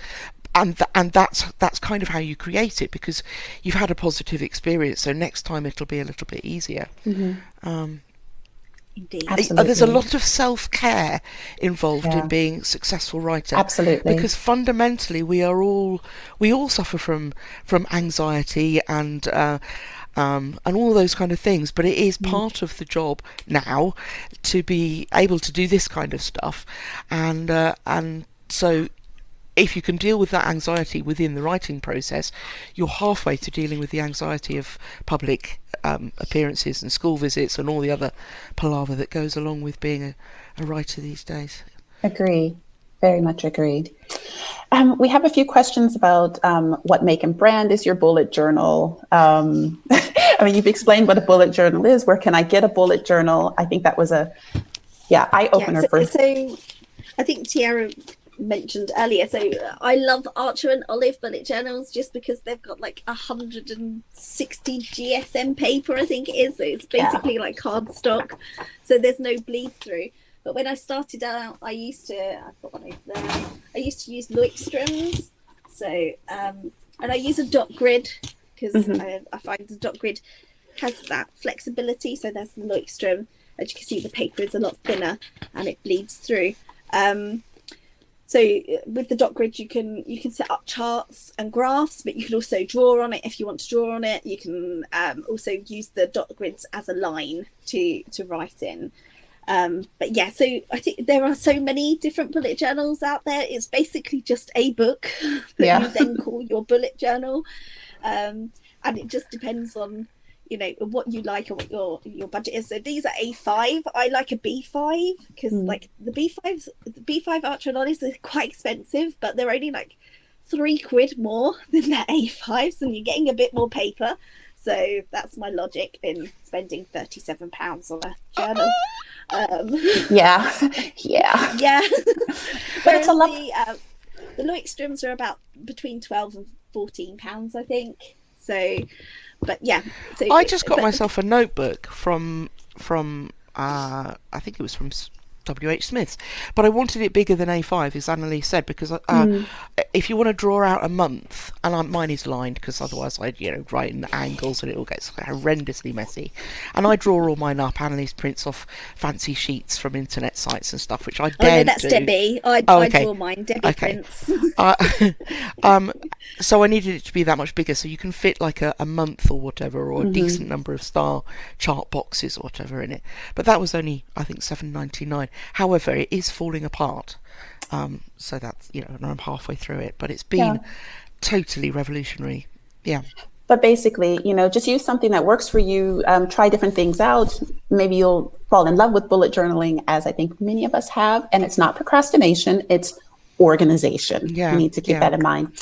And that's kind of how you create it, because you've had a positive experience, so next time it'll be a little bit easier. Indeed. There's a lot of self-care involved in being a successful writer. Absolutely. Because fundamentally we all suffer from anxiety and all those kind of things, but it is part of the job now to be able to do this kind of stuff, and so if you can deal with that anxiety within the writing process, you're halfway to dealing with the anxiety of public appearances and school visits and all the other palaver that goes along with being a writer these days. Agree. Very much agreed. We have a few questions about what make and brand is your bullet journal. I mean, you've explained what a bullet journal is. Where can I get a bullet journal? I think that was a eye opener for. So I think Tiara mentioned earlier. So I love Archer and Olive bullet journals just because they've got like 160 GSM paper, I think it is. So it's basically like cardstock. So there's no bleed through. But when I started out, I've got one over there. I used to use Leuchtturms. So and I use a dot grid because I find the dot grid has that flexibility. So there's the Leuchtturm. As you can see, the paper is a lot thinner and it bleeds through. So with the dot grid, you can set up charts and graphs, but you can also draw on it if you want to draw on it. You can also use the dot grids as a line to write in. But yeah, so I think there are so many different bullet journals out there. It's basically just a book that you then call your bullet journal. And it just depends on, what you like and what your budget is. So these are A5. I like a B5 because like the B5 Archer Lollies are quite expensive, but they're only like £3 more than the A5s, and you're getting a bit more paper. So that's my logic in spending £37 on a journal. Yeah. But it's a lot. The Leuchtturms are about between £12 and £14, I think. So, but yeah. So I just got myself a notebook from I think it was from W.H. Smith's, but I wanted it bigger than A5, as Annaliese said, because if you want to draw out a month, and mine is lined because otherwise I'd write in angles and it all gets horrendously messy, and I draw all mine up. Annaliese prints off fancy sheets from internet sites and stuff, which I don't that's do. Debbie. I draw mine. Debbie prints. So I needed it to be that much bigger, so you can fit like a month or whatever, or a decent number of star chart boxes or whatever in it. But that was only, I think, $7.99. However, it is falling apart. So that's, and I'm halfway through it, but it's been totally revolutionary. Yeah. But basically, just use something that works for you. Try different things out. Maybe you'll fall in love with bullet journaling, as I think many of us have. And it's not procrastination, it's organization. Yeah. You need to keep that in mind.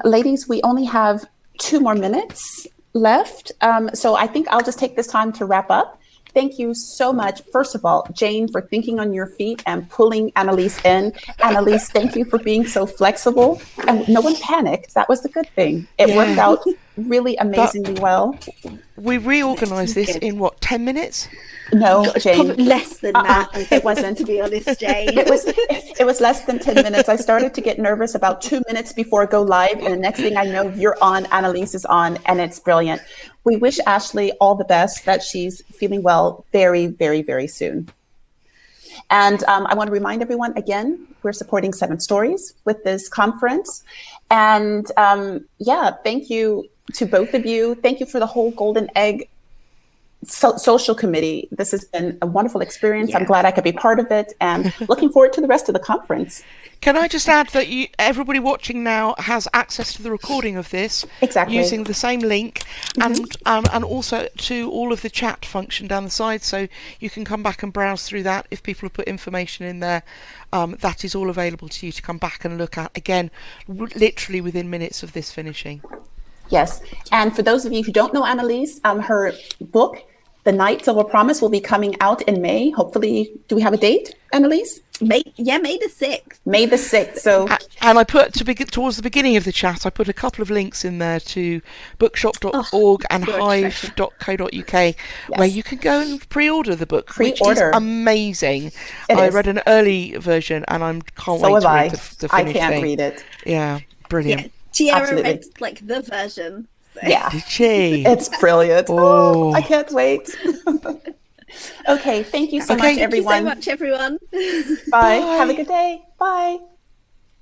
Ladies, we only have 2 more minutes left. So I think I'll just take this time to wrap up. Thank you so much. First of all, Jane, for thinking on your feet and pulling Annaliese in. Annaliese, thank you for being so flexible. And no one panicked. That was the good thing. It worked out really amazingly well. We reorganized this in 10 minutes? No, Jane. Probably less than that. It wasn't, to be honest, Jane. It was less than 10 minutes. I started to get nervous about 2 minutes before I go live. And the next thing I know, you're on, Annaliese is on, and it's brilliant. We wish Ashleigh all the best, that she's feeling well very, very, very soon. And I want to remind everyone, again, we're supporting 7 Stories with this conference. And thank you to both of you. Thank you for the whole Golden Egg social committee. This has been a wonderful experience. Yeah. I'm glad I could be part of it, and looking forward to the rest of the conference. Can I just add that everybody watching now has access to the recording of this, exactly, using the same link, and also to all of the chat function down the side, so you can come back and browse through that. If people have put information in there, that is all available to you to come back and look at again, literally within minutes of this finishing. Yes, and for those of you who don't know Annaliese, her book, The Night Till We're Promised, will be coming out in May. Hopefully, do we have a date, Annaliese? May the 6th. May the 6th. So, and I put towards the beginning of the chat, I put a couple of links in there to bookshop.org and hive.co.uk, where you can go and pre-order the book, which is amazing. I read an early version, and I can't wait to read the finished I can't thing. read it. Yeah, brilliant. Yeah. Tiara read like the version. So. Yeah. Did she? It's brilliant. Oh. I can't wait. Okay, thank you so much, everyone. Thank you so much, everyone. Bye. Have a good day. Bye.